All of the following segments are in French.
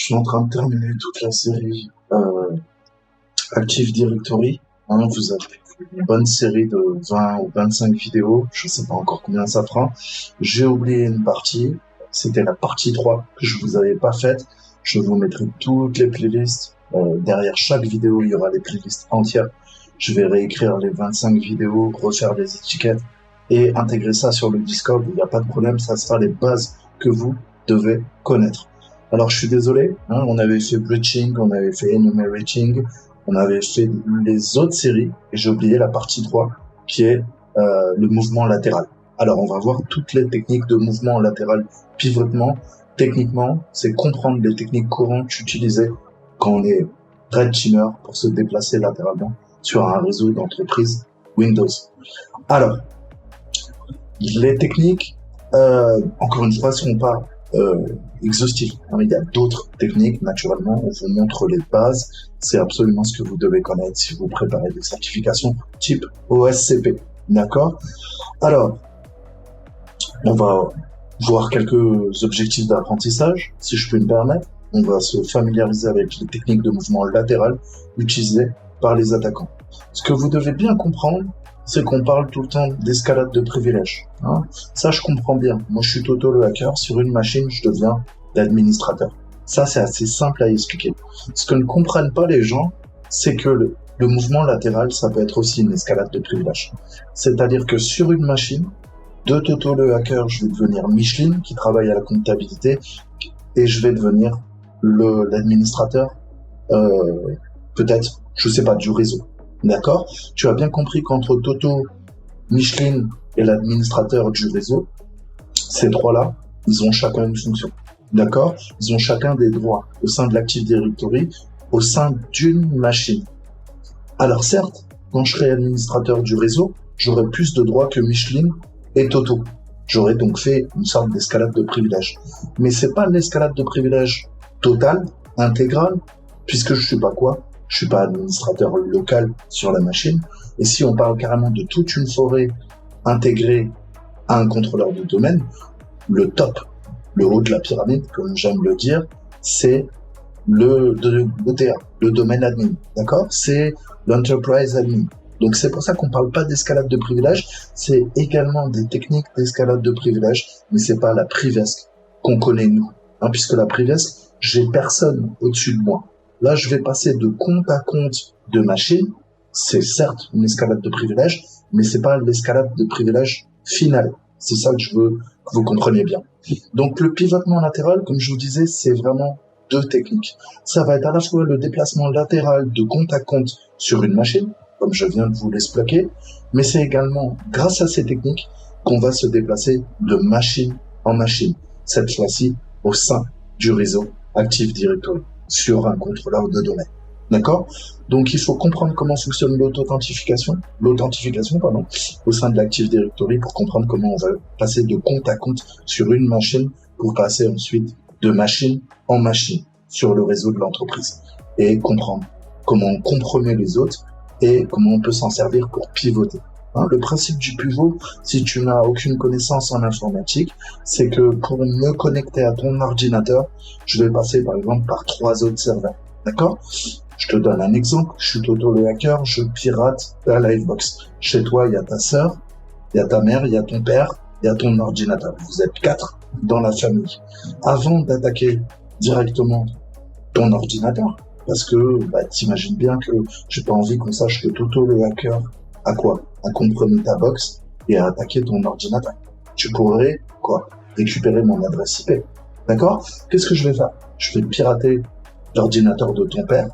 Je suis en train de terminer toute la série Active Directory. Vous avez une bonne série de 20 ou 25 vidéos. Je sais pas encore combien ça fera. J'ai oublié une partie. C'était la partie 3 que je vous avais pas faite. Je vous mettrai toutes les playlists. Derrière chaque vidéo, il y aura les playlists entières. Je vais réécrire les 25 vidéos, refaire les étiquettes et intégrer ça sur le Discord. Il n'y a pas de problème. Ça sera les bases que vous devez connaître. Alors, je suis désolé, on avait fait Breaching, on avait fait Enumerating, on avait fait les autres séries, et j'ai oublié la partie 3, qui est le mouvement latéral. Alors, on va voir toutes les techniques de mouvement latéral pivotement. Techniquement, c'est comprendre les techniques courantes utilisées quand on est red teamer pour se déplacer latéralement sur un réseau d'entreprise Windows. Alors, les techniques, encore une fois, si on parle exhaustif. Il y a d'autres techniques, naturellement, on vous montre les bases, c'est absolument ce que vous devez connaître si vous préparez des certifications type OSCP, d'accord? Alors, on va voir quelques objectifs d'apprentissage, si je peux me permettre. On va se familiariser avec les techniques de mouvement latéral utilisées par les attaquants. Ce que vous devez bien comprendre, c'est qu'on parle tout le temps d'escalade de privilèges. Ça, je comprends bien. Moi, je suis Toto le hacker. Sur une machine, je deviens l'administrateur. Ça, c'est assez simple à expliquer. Ce que ne comprennent pas les gens, c'est que le mouvement latéral, ça peut être aussi une escalade de privilèges. C'est-à-dire que sur une machine, de Toto le hacker, je vais devenir Micheline, qui travaille à la comptabilité, et je vais devenir l'administrateur, peut-être, je sais pas, du réseau. D'accord? Tu as bien compris qu'entre Toto, Micheline et l'administrateur du réseau, ces trois-là, ils ont chacun une fonction. D'accord? Ils ont chacun des droits au sein de l'Active Directory, au sein d'une machine. Alors certes, quand je serai administrateur du réseau, j'aurai plus de droits que Micheline et Toto. J'aurais donc fait une sorte d'escalade de privilèges. Mais c'est pas l'escalade de privilèges totale, intégrale, puisque je suis pas quoi? Je suis pas administrateur local sur la machine. Et si on parle carrément de toute une forêt intégrée à un contrôleur de domaine, le top, le haut de la pyramide, comme j'aime le dire, c'est l'OTA, le domaine admin. D'accord? C'est l'enterprise admin. Donc c'est pour ça qu'on parle pas d'escalade de privilèges, c'est également des techniques d'escalade de privilèges, mais c'est pas la privesque qu'on connaît nous. Puisque la privesque, j'ai personne au-dessus de moi. Là, je vais passer de compte à compte de machine. C'est certes une escalade de privilèges, mais c'est pas l'escalade de privilèges finale. C'est ça que je veux que vous compreniez bien. Donc, le pivotement latéral, comme je vous disais, c'est vraiment deux techniques. Ça va être à la fois le déplacement latéral de compte à compte sur une machine, comme je viens de vous l'expliquer, mais c'est également grâce à ces techniques qu'on va se déplacer de machine en machine. Cette fois-ci, au sein du réseau Active Directory, sur un contrôleur de domaine. D'accord? Donc, il faut comprendre comment fonctionne l'authentification, au sein de l'Active Directory pour comprendre comment on va passer de compte à compte sur une machine pour passer ensuite de machine en machine sur le réseau de l'entreprise et comprendre comment on compromet les autres et comment on peut s'en servir pour pivoter. Le principe du pivot, si tu n'as aucune connaissance en informatique, c'est que pour me connecter à ton ordinateur, je vais passer par exemple par 3 autres serveurs. D'accord? Je te donne un exemple. Je suis Toto le hacker, je pirate ta Livebox. Chez toi, il y a ta sœur, il y a ta mère, il y a ton père, il y a ton ordinateur. Vous êtes 4 dans la famille. Avant d'attaquer directement ton ordinateur, parce que t'imagines bien que j'ai pas envie qu'on sache que Toto le hacker a quoi? A compromis ta box et a attaqué ton ordinateur. Tu pourrais récupérer mon adresse IP. D'accord? Qu'est-ce que je vais faire? Je vais pirater l'ordinateur de ton père.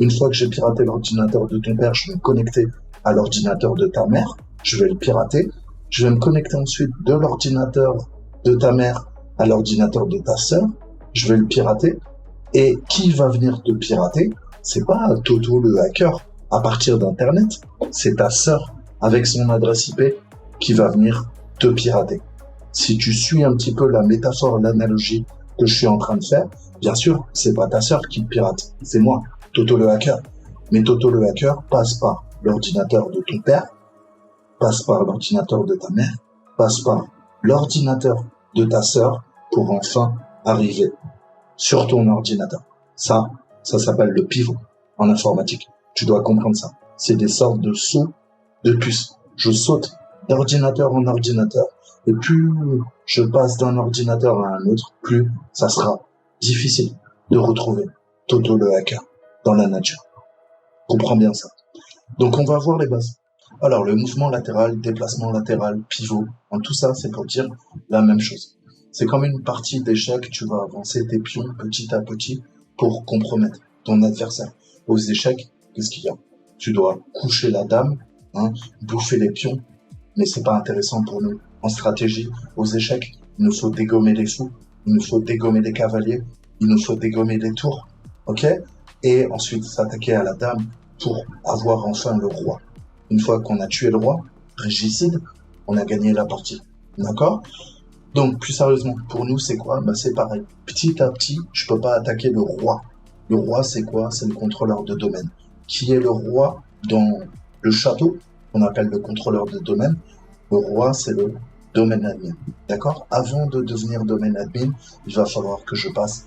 Une fois que j'ai piraté l'ordinateur de ton père, je vais me connecter à l'ordinateur de ta mère. Je vais le pirater. Je vais me connecter ensuite de l'ordinateur de ta mère à l'ordinateur de ta sœur. Je vais le pirater. Et qui va venir te pirater? C'est pas Toto le hacker à partir d'Internet. C'est ta sœur avec son adresse IP qui va venir te pirater. Si tu suis un petit peu la métaphore, l'analogie que je suis en train de faire, bien sûr, c'est pas ta sœur qui te pirate, c'est moi, Toto le hacker. Mais Toto le hacker passe par l'ordinateur de ton père, passe par l'ordinateur de ta mère, passe par l'ordinateur de ta sœur pour enfin arriver sur ton ordinateur. Ça s'appelle le pivot en informatique. Tu dois comprendre ça. C'est des sortes de sauts de puces. Je saute d'ordinateur en ordinateur et plus je passe d'un ordinateur à un autre, plus ça sera difficile de retrouver Toto le hacker dans la nature. Comprends bien ça. Donc on va voir les bases. Alors le mouvement latéral, déplacement latéral, pivot, en tout ça c'est pour dire la même chose. C'est comme une partie d'échecs, tu vas avancer tes pions petit à petit pour compromettre ton adversaire. Aux échecs, qu'est-ce qu'il y a? Tu dois coucher la dame, bouffer les pions, mais c'est pas intéressant pour nous. En stratégie, aux échecs, il nous faut dégommer les fous, il nous faut dégommer les cavaliers, il nous faut dégommer les tours, ok? Et ensuite s'attaquer à la dame pour avoir enfin le roi. Une fois qu'on a tué le roi, régicide, on a gagné la partie, d'accord? Donc, plus sérieusement, pour nous, c'est quoi? C'est pareil. Petit à petit, je peux pas attaquer le roi. Le roi, c'est quoi? C'est le contrôleur de domaine. Qui est le roi dans le château, qu'on appelle le contrôleur de domaine? Le roi, c'est le domaine admin. D'accord? Avant de devenir domaine admin, il va falloir que je passe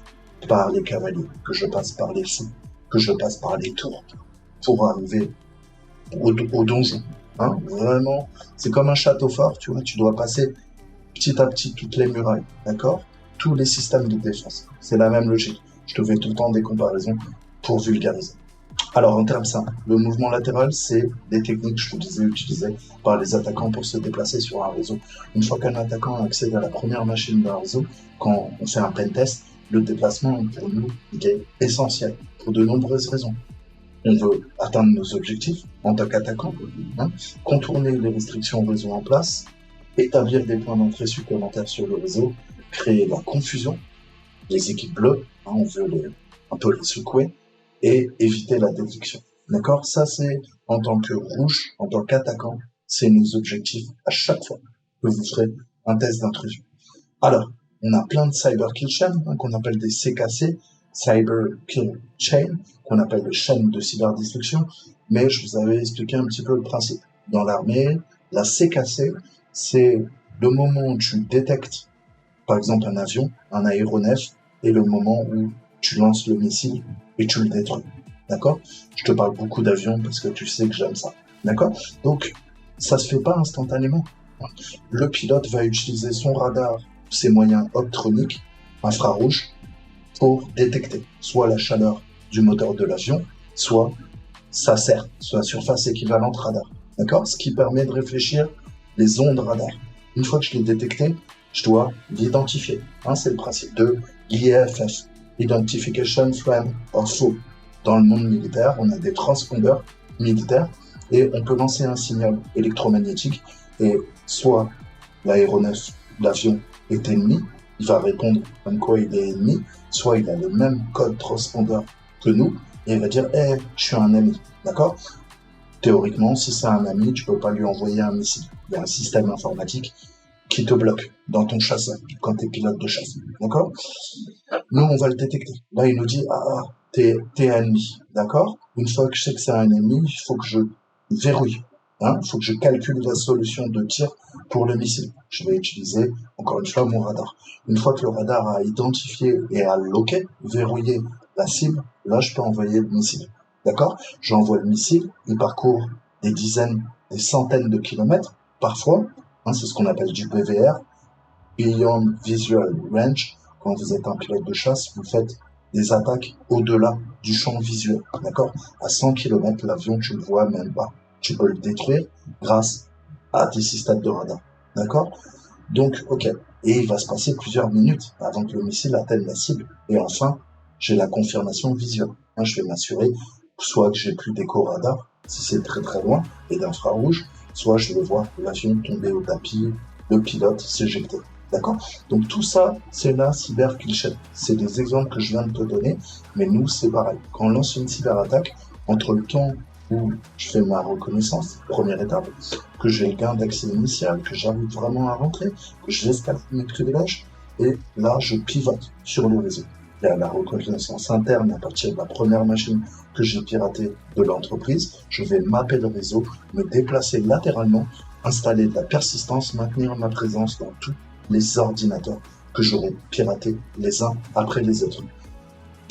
par les cavaliers, que je passe par les fous, que je passe par les tours, pour arriver au donjon. Vraiment, c'est comme un château fort, tu vois, tu dois passer petit à petit toutes les murailles, d'accord? Tous les systèmes de défense. C'est la même logique. Je te fais tout le temps des comparaisons pour vulgariser. Alors, en termes simples, le mouvement latéral, c'est des techniques, je te disais, utilisées par les attaquants pour se déplacer sur un réseau. Une fois qu'un attaquant accède à la première machine d'un réseau, quand on fait un pentest, le déplacement, pour nous, il est essentiel pour de nombreuses raisons. On veut atteindre nos objectifs en tant qu'attaquant, contourner les restrictions réseau en place, établir des points d'entrée supplémentaires sur le réseau, créer la confusion, les équipes bleues, on veut un peu les secouer, et éviter la détection. D'accord? Ça, c'est en tant que rouge, en tant qu'attaquant, c'est nos objectifs à chaque fois que vous ferez un test d'intrusion. Alors, on a plein de cyber kill chains qu'on appelle des CKC, cyber kill chain, qu'on appelle les chaînes de cyberdestruction, mais je vous avais expliqué un petit peu le principe. Dans l'armée, la CKC, c'est le moment où tu détectes, par exemple, un avion, un aéronef, et le moment où tu lances le missile et tu le détruis. D'accord? Je te parle beaucoup d'avions parce que tu sais que j'aime ça. D'accord? Donc, ça se fait pas instantanément. Le pilote va utiliser son radar, ses moyens optroniques, infrarouges, pour détecter soit la chaleur du moteur de l'avion, soit sa serre, soit surface équivalente radar. D'accord? Ce qui permet de réfléchir les ondes radar. Une fois que je l'ai détecté, je dois l'identifier. C'est le principe de l'IFF, Identification Frame of Foe. Dans le monde militaire, on a des transpondeurs militaires et on peut lancer un signal électromagnétique et soit l'aéronef, l'avion est ennemi, il va répondre comme quoi il est ennemi, soit il a le même code transpondeur que nous et il va dire je suis un ami, d'accord? Théoriquement, si c'est un ami, tu peux pas lui envoyer un missile. Il y a un système informatique qui te bloque dans ton chasseur quand tu es pilote de chasse, d'accord? Nous, on va le détecter. Là, il nous dit t'es ennemi, d'accord? Une fois que je sais que c'est un ennemi, il faut que je verrouille. Il faut que je calcule la solution de tir pour le missile. Je vais utiliser, encore une fois, mon radar. Une fois que le radar a identifié et a loqué, verrouillé la cible, là, je peux envoyer le missile. D'accord? J'envoie le missile, il parcourt des dizaines, des centaines de kilomètres, parfois. C'est ce qu'on appelle du BVR, Beyond Visual Range. Quand vous êtes un pilote de chasse, vous faites des attaques au-delà du champ visuel. D'accord? À 100 km, l'avion, tu le vois même pas. Tu peux le détruire grâce à tes systèmes de radar. D'accord? Donc, ok. Et il va se passer plusieurs minutes avant que le missile atteigne la cible. Et enfin, j'ai la confirmation visuelle. Je vais m'assurer soit que j'ai plus d'écho radar, si c'est très très loin, et d'infrarouge, soit je vais voir l'avion tomber au tapis, le pilote s'éjecter. D'accord? Donc tout ça, c'est la cyber kill chain. C'est des exemples que je viens de te donner, mais nous, c'est pareil. Quand on lance une cyberattaque, entre le temps où je fais ma reconnaissance, première étape, que j'ai le gain d'accès initial, que j'arrive vraiment à rentrer, que je escalade mes privilèges, et là, je pivote sur le réseau. Il y a la reconnaissance interne à partir de la première machine que j'ai piratée de l'entreprise. Je vais mapper le réseau, me déplacer latéralement, installer de la persistance, maintenir ma présence dans tous les ordinateurs que j'aurai piraté les uns après les autres.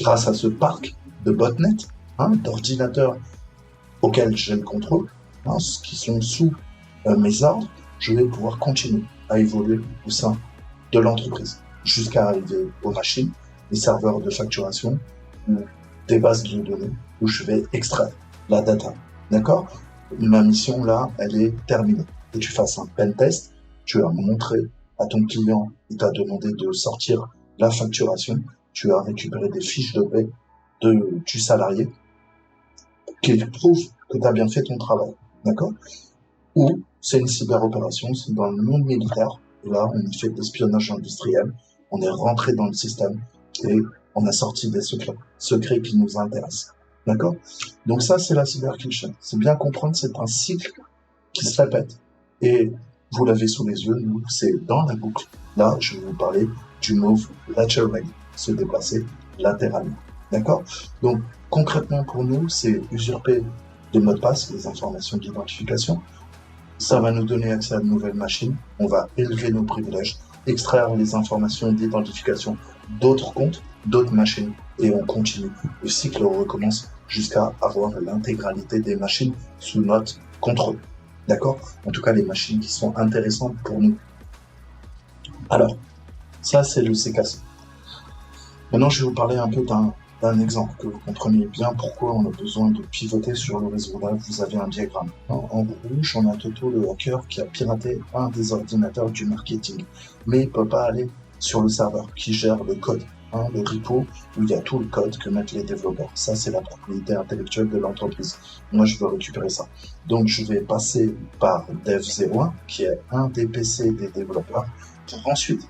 Grâce à ce parc de botnets, d'ordinateurs auxquels j'ai le contrôle, qui sont sous mes ordres, je vais pouvoir continuer à évoluer au sein de l'entreprise jusqu'à arriver aux machines, les serveurs de facturation ou des bases de données où je vais extraire la data. D'accord? Ma mission là, elle est terminée. Que tu fasses un pen test, tu as montré à ton client, il t'a demandé de sortir la facturation, tu as récupéré des fiches de paie du salarié qui prouvent que tu as bien fait ton travail. D'accord? Ou c'est une cyberopération, c'est dans le monde militaire. Et là, on a fait de l'espionnage industriel, on est rentré dans le système et on a sorti des secrets qui nous intéressent. D'accord? Donc ça, c'est la cybercriminalité. C'est bien comprendre, c'est un cycle qui se répète. Et vous l'avez sous les yeux, nous, c'est dans la boucle. Là, je vais vous parler du move laterally, se déplacer latéralement. D'accord? Donc, concrètement pour nous, c'est usurper des mots de passe, les informations d'identification. Ça va nous donner accès à de nouvelles machines. On va élever nos privilèges, extraire les informations d'identification d'autres comptes, d'autres machines, et on continue. Le cycle recommence jusqu'à avoir l'intégralité des machines sous notre contrôle. D'accord? En tout cas, les machines qui sont intéressantes pour nous. Alors, ça, c'est le CKC. Maintenant, je vais vous parler un peu d'un exemple, que vous compreniez bien pourquoi on a besoin de pivoter sur le réseau. Là, vous avez un diagramme. En rouge, on a Toto, le hacker, qui a piraté un des ordinateurs du marketing. Mais il ne peut pas aller sur le serveur qui gère le code, le repo, où il y a tout le code que mettent les développeurs. Ça, c'est la propriété intellectuelle de l'entreprise. Moi, je veux récupérer ça. Donc, je vais passer par Dev01, qui est un des PC des développeurs, pour ensuite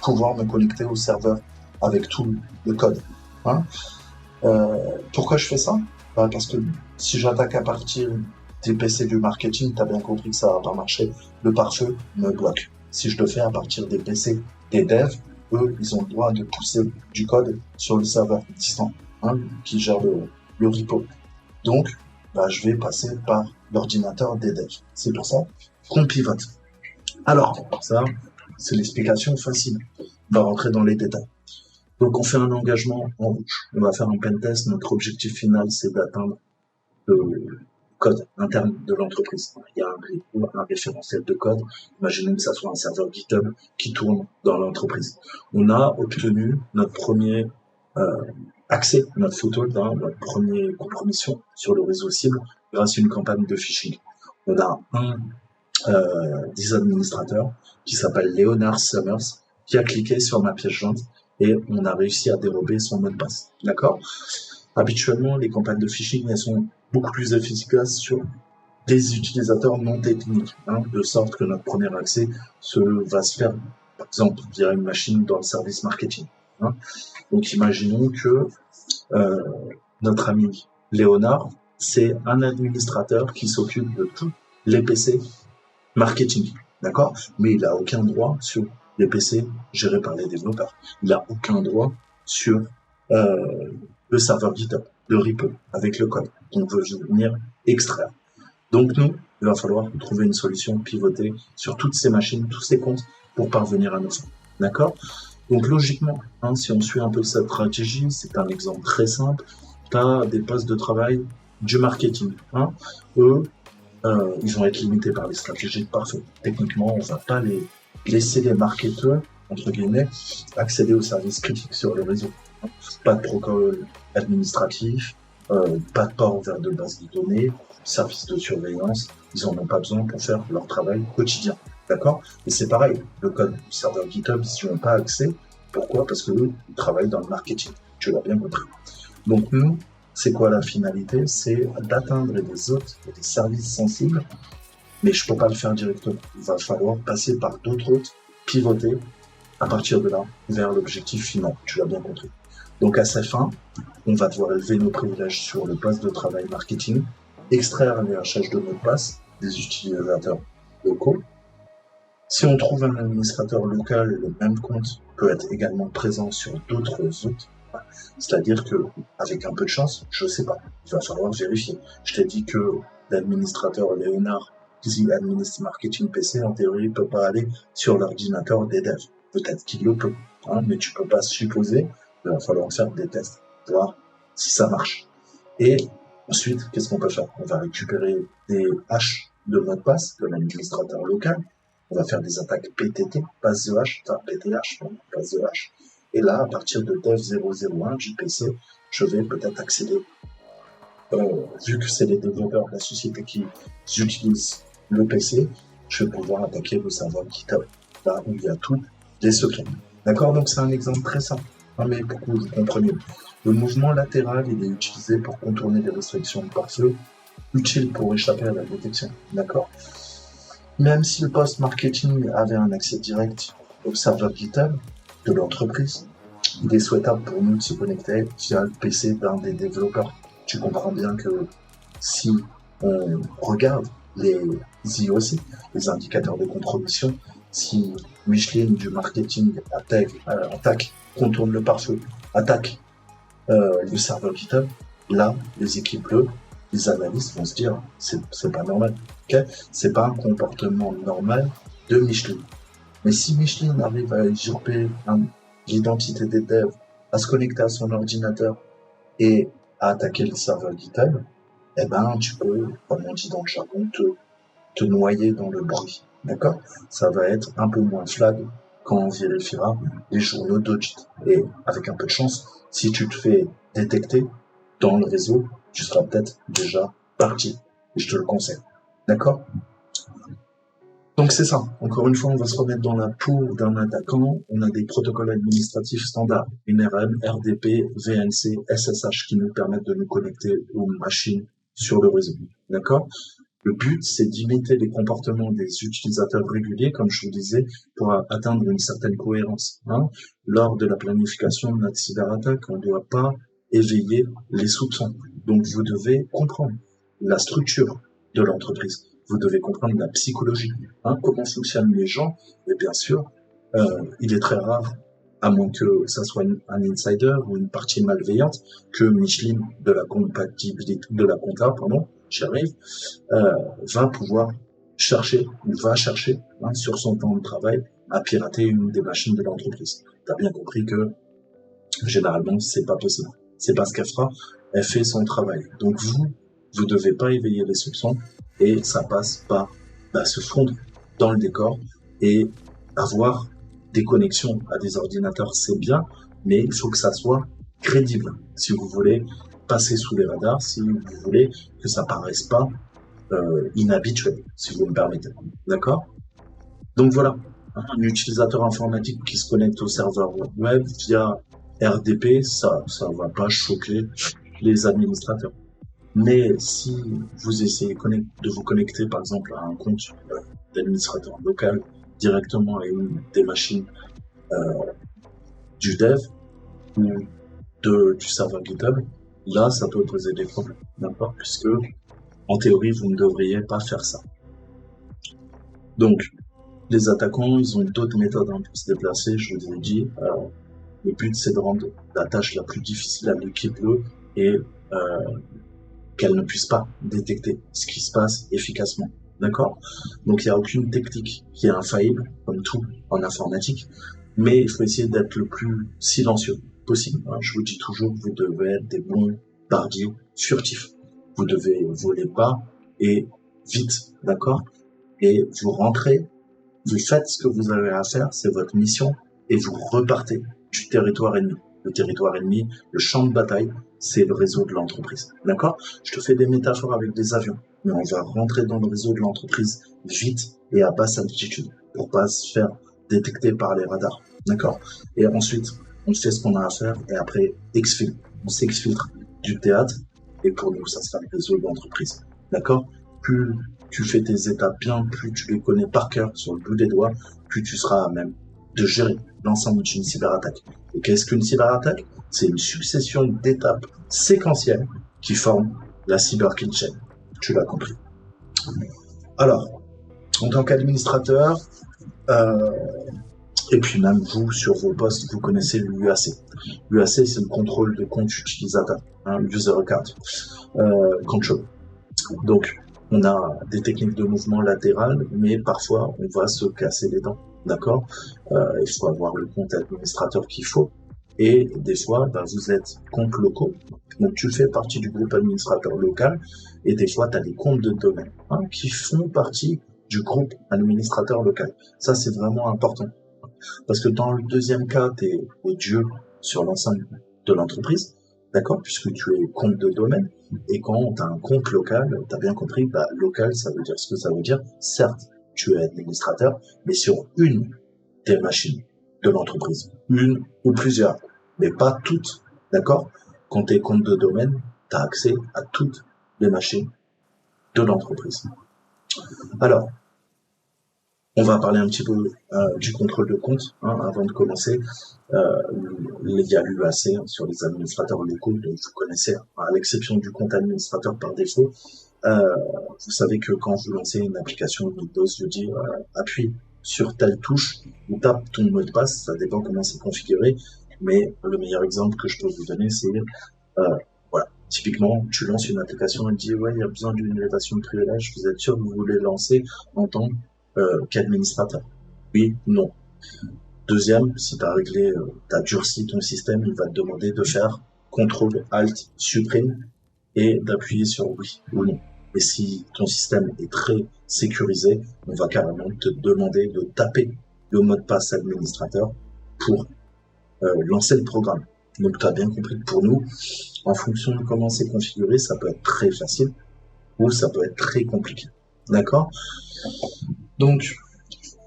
pouvoir me connecter au serveur avec tout le code. Pourquoi je fais ça? Parce que si j'attaque à partir des PC du marketing, tu as bien compris que ça va pas marcher. Le pare-feu me bloque. Si je le fais à partir des PC des devs, eux, ils ont le droit de pousser du code sur le serveur distant, qui gère le repo. Donc, je vais passer par l'ordinateur des devs. C'est pour ça qu'on pivote. Alors, ça, c'est l'explication facile. On va rentrer dans les détails. Donc, on fait un engagement en rouge. On va faire un pen test. Notre objectif final, c'est d'atteindre le code interne de l'entreprise. Il y a un référentiel de code. Imaginez que ça soit un serveur GitHub qui tourne dans l'entreprise. On a obtenu notre premier accès, notre foothold, notre première compromission sur le réseau cible grâce à une campagne de phishing. On a des administrateurs qui s'appelle Leonard Summers qui a cliqué sur ma pièce jointe et on a réussi à dérober son mot de passe. D'accord? Habituellement, les campagnes de phishing, elles sont beaucoup plus efficaces sur des utilisateurs non techniques, de sorte que notre premier accès va se faire, par exemple, via une machine dans le service marketing. Donc, imaginons que notre ami Léonard, c'est un administrateur qui s'occupe de tous les PC marketing, d'accord? Mais il n'a aucun droit sur les PC gérés par les développeurs. Il n'a aucun droit sur le serveur GitHub, le repo, avec le code qu'on veut venir extraire. Donc nous, il va falloir trouver une solution pivotée sur toutes ces machines, tous ces comptes, pour parvenir à nos fins. D'accord? Donc logiquement, si on suit un peu cette stratégie, c'est un exemple très simple, tu as des postes de travail du marketing. Eux, ils vont être limités par les stratégies de pare-feu. Techniquement, on ne va pas les laisser les marketeurs, entre guillemets, accéder aux services critiques sur le réseau. Pas de protocole administratif, pas de port vers de base de données, services de surveillance, ils n'en ont pas besoin pour faire leur travail quotidien. D'accord? Et c'est pareil, le code du serveur GitHub, si on n'a pas accès, pourquoi? Parce que eux, ils travaillent dans le marketing. Tu l'as bien compris. Donc nous, c'est quoi la finalité? C'est d'atteindre des hôtes et des services sensibles, mais je peux pas le faire directement. Il va falloir passer par d'autres hôtes, pivoter à partir de là vers l'objectif final. Tu l'as bien compris. Donc à cette fin, on va devoir élever nos privilèges sur le poste de travail marketing, extraire les hachages de mots de passe des utilisateurs locaux. Si on trouve un administrateur local, le même compte peut être également présent sur d'autres hôtes. C'est-à-dire que, avec un peu de chance, je sais pas, il va falloir vérifier. Je t'ai dit que l'administrateur Léonard, qui administre marketing PC, en théorie, peut pas aller sur l'ordinateur des devs. Peut-être qu'il le peut, hein, mais tu peux pas supposer. Il va falloir faire des tests, voir si ça marche. Et ensuite, qu'est-ce qu'on peut faire? On va récupérer des haches de mot de passe de l'administrateur local. On va faire des attaques PTT, passe de hache, enfin PTH, passe de hache. Et là, à partir de dev 001 du PC, je vais peut-être accéder, vu que c'est les développeurs de la société qui utilisent le PC, je vais pouvoir attaquer le serveur GitHub, là où il y a tous les secrets. D'accord? Donc c'est un exemple très simple, hein, mais pour que vous compreniez. Le mouvement latéral, il est utilisé pour contourner les restrictions de pare-feu, utile pour échapper à la détection. D'accord? Même si le post-marketing avait un accès direct au serveur GitHub de l'entreprise, il est souhaitable pour nous de se connecter via le PC d'un des développeurs. Tu comprends bien que si on regarde les IOC, les indicateurs de compromission, si Michelin du marketing attaque, contourne le pare-feu, attaque le serveur GitHub, là, les équipes bleues, les analystes vont se dire, c'est pas normal, ok? C'est pas un comportement normal de Michelin. Mais si Michelin arrive à usurper l'identité des devs, à se connecter à son ordinateur et à attaquer le serveur GitHub, eh ben, tu peux, comme on dit dans le jargon, te noyer dans le bruit. D'accord? Ça va être un peu moins flag quand on vérifiera les journaux d'audit. Et avec un peu de chance, si tu te fais détecter dans le réseau, tu seras peut-être déjà parti. Et je te le conseille. D'accord? Donc c'est ça. Encore une fois, on va se remettre dans la peau d'un attaquant. On a des protocoles administratifs standards, NRM, RDP, VNC, SSH qui nous permettent de nous connecter aux machines sur le réseau. D'accord? Le but, c'est d'imiter les comportements des utilisateurs réguliers, comme je vous disais, pour atteindre une certaine cohérence. Hein. Lors de la planification de notre cyberattaque, on ne doit pas éveiller les soupçons. Donc vous devez comprendre la structure de l'entreprise. Vous devez comprendre la psychologie, hein, comment fonctionnent les gens. Et bien sûr, il est très rare, à moins que ça soit un insider ou une partie malveillante, que Michelin de la comptabilité, de la compta, pardon, j'arrive, va pouvoir chercher ou va chercher hein, sur son temps de travail à pirater une des machines de l'entreprise. T'as bien compris que généralement c'est pas possible. C'est pas ce qu'elle fera. Elle fait son travail. Donc vous devez pas éveiller les soupçons et ça passe par se fondre dans le décor et avoir des connexions à des ordinateurs, c'est bien, mais il faut que ça soit crédible. Si vous voulez passer sous les radars, si vous voulez que ça paraisse pas inhabituel, si vous me permettez. D'accord? Donc voilà, un utilisateur informatique qui se connecte au serveur web via RDP, ça va pas choquer les administrateurs. Mais si vous essayez de vous connecter par exemple à un compte d'administrateur local directement à une des machines du dev ou du serveur GitHub, là ça peut poser des problèmes, d'accord? Puisque en théorie vous ne devriez pas faire ça. Donc les attaquants, ils ont d'autres méthodes pour se déplacer, je vous ai dit. Le but c'est de rendre la tâche la plus difficile à l'équipe bleue et qu'elle ne puisse pas détecter ce qui se passe efficacement. D'accord? Donc il n'y a aucune technique qui est infaillible, comme tout en informatique, mais il faut essayer d'être le plus silencieux possible. Hein. Je vous dis toujours, vous devez être des bons bardiers furtifs. Vous devez voler bas et vite, d'accord? Et vous rentrez, vous faites ce que vous avez à faire, c'est votre mission, et vous repartez du territoire ennemi. Le territoire ennemi, le champ de bataille, c'est le réseau de l'entreprise. D'accord? Je te fais des métaphores avec des avions, mais on va rentrer dans le réseau de l'entreprise vite et à basse altitude pour pas se faire détecter par les radars. D'accord? Et ensuite, on fait ce qu'on a à faire et après, on s'exfiltre du théâtre et pour nous, ça sera le réseau de l'entreprise. D'accord? Plus tu fais tes étapes bien, plus tu les connais par cœur sur le bout des doigts, plus tu seras à même de gérer l'ensemble d'une cyberattaque. Et qu'est-ce qu'une cyberattaque? C'est une succession d'étapes séquentielles qui forment la cyber kill chain. Tu l'as compris. Alors, en tant qu'administrateur, et puis même vous, sur vos postes, vous connaissez l'UAC. L'UAC, c'est le contrôle de compte utilisateur, hein, User Account Control. Donc, on a des techniques de mouvement latéral, mais parfois, on va se casser les dents d'accord? Il faut avoir le compte administrateur qu'il faut. Et des fois, vous êtes comptes locaux, donc tu fais partie du groupe administrateur local, et des fois, tu as des comptes de domaine qui font partie du groupe administrateur local. Ça, c'est vraiment important. Parce que dans le deuxième cas, tu es Dieu sur l'ensemble de l'entreprise, d'accord, puisque tu es compte de domaine, et quand tu as un compte local, tu as bien compris, local, ça veut dire ce que ça veut dire. Certes, tu es administrateur, mais sur une des machines de l'entreprise, une ou plusieurs, mais pas toutes, d'accord? Quand tu es compte de domaine, tu as accès à toutes les machines de l'entreprise. Alors, on va parler un petit peu du contrôle de compte avant de commencer. Il y a l'UAC sur les administrateurs locaux, donc vous connaissez, à l'exception du compte administrateur par défaut. Vous savez que quand vous lancez une application Windows, je dis appuie sur telle touche ou tape ton mot de passe, ça dépend comment c'est configuré, mais le meilleur exemple que je peux vous donner, c'est voilà, typiquement, tu lances une application, elle dit ouais, il y a besoin d'une élévation de privilège, vous êtes sûr que vous voulez lancer en tant qu'administrateur? Oui, non. Deuxième, si tu as réglé, tu as durci ton système, il va te demander de faire CTRL ALT supprime et d'appuyer sur oui ou non. Et si ton système est très sécurisé, on va carrément te demander de taper le mot de passe administrateur pour lancer le programme. Donc tu as bien compris que pour nous, en fonction de comment c'est configuré, ça peut être très facile ou ça peut être très compliqué. D'accord? Donc,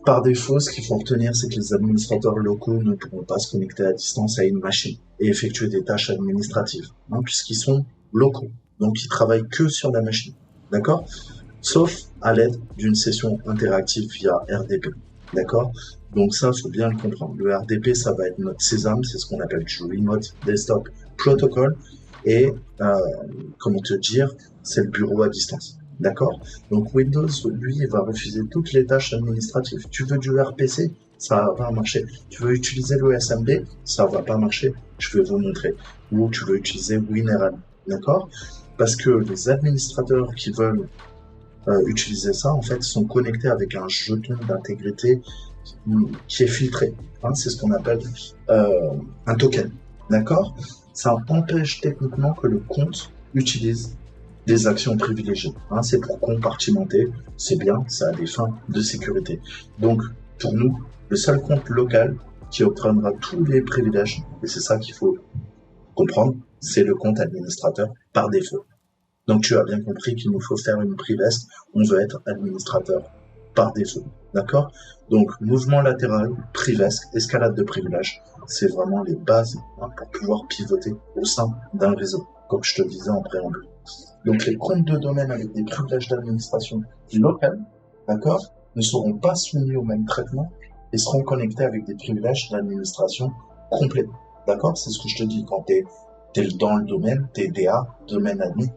par défaut, ce qu'il faut retenir, c'est que les administrateurs locaux ne pourront pas se connecter à distance à une machine et effectuer des tâches administratives, puisqu'ils sont locaux. Donc, ils travaillent que sur la machine. D'accord? Sauf à l'aide d'une session interactive via RDP. D'accord? Donc ça, il faut bien le comprendre. Le RDP, ça va être notre sésame, c'est ce qu'on appelle du Remote Desktop Protocol. Et, comment te dire, c'est le bureau à distance. D'accord? Donc Windows, lui, il va refuser toutes les tâches administratives. Tu veux du RPC? Ça va pas marcher. Tu veux utiliser l'OSMB? Ça va pas marcher. Je vais vous montrer. Ou tu veux utiliser WinRM. D'accord? Parce que les administrateurs qui veulent utiliser ça, en fait, sont connectés avec un jeton d'intégrité qui est filtré. C'est ce qu'on appelle un token. D'accord? Ça empêche techniquement que le compte utilise des actions privilégiées. C'est pour compartimenter, c'est bien, ça a des fins de sécurité. Donc, pour nous, le seul compte local qui obtiendra tous les privilèges, et c'est ça qu'il faut comprendre, c'est le compte administrateur par défaut. Donc tu as bien compris qu'il nous faut faire une priveste, on veut être administrateur par défaut, d'accord? Donc mouvement latéral, priveste, escalade de privilèges, c'est vraiment les bases pour pouvoir pivoter au sein d'un réseau, comme je te le disais en préambule. Donc les comptes de domaine avec des privilèges d'administration locale, d'accord, ne seront pas soumis au même traitement et seront connectés avec des privilèges d'administration complets, d'accord? C'est ce que je te dis, quand t'es dans le domaine, t'es DA, domaine admin,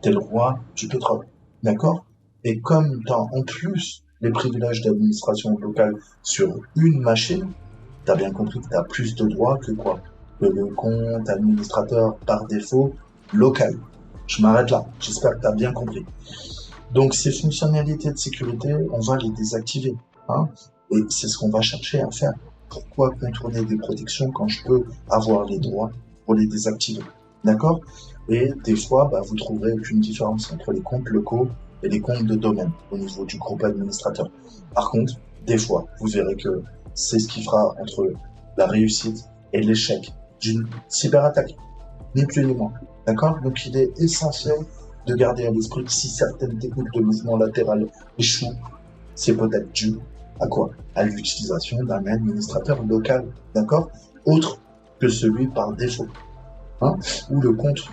t'es le roi du pétrole, d'accord? Et comme tu as en plus les privilèges d'administration locale sur une machine, tu as bien compris que tu as plus de droits que quoi? Que le compte administrateur par défaut local. Je m'arrête là, j'espère que tu as bien compris. Donc ces fonctionnalités de sécurité, on va les désactiver. Et c'est ce qu'on va chercher à faire. Pourquoi contourner des protections quand je peux avoir les droits pour les désactiver? D'accord? Et des fois, vous trouverez aucune différence entre les comptes locaux et les comptes de domaine au niveau du groupe administrateur. Par contre, des fois, vous verrez que c'est ce qui fera entre la réussite et l'échec d'une cyberattaque. Ni plus ni moins. D'accord? Donc il est essentiel de garder à l'esprit que si certaines techniques de mouvement latéral échouent, c'est peut-être dû à quoi? À l'utilisation d'un administrateur local, d'accord? Autre que celui par défaut, où le compte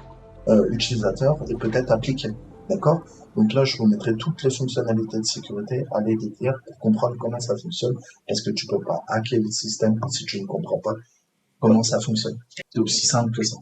utilisateur est peut-être appliqué, d'accord? Donc là, je vous mettrai toutes les fonctionnalités de sécurité à les décrire pour comprendre comment ça fonctionne, parce que tu peux pas hacker le système si tu ne comprends pas comment ça fonctionne. C'est aussi simple que ça.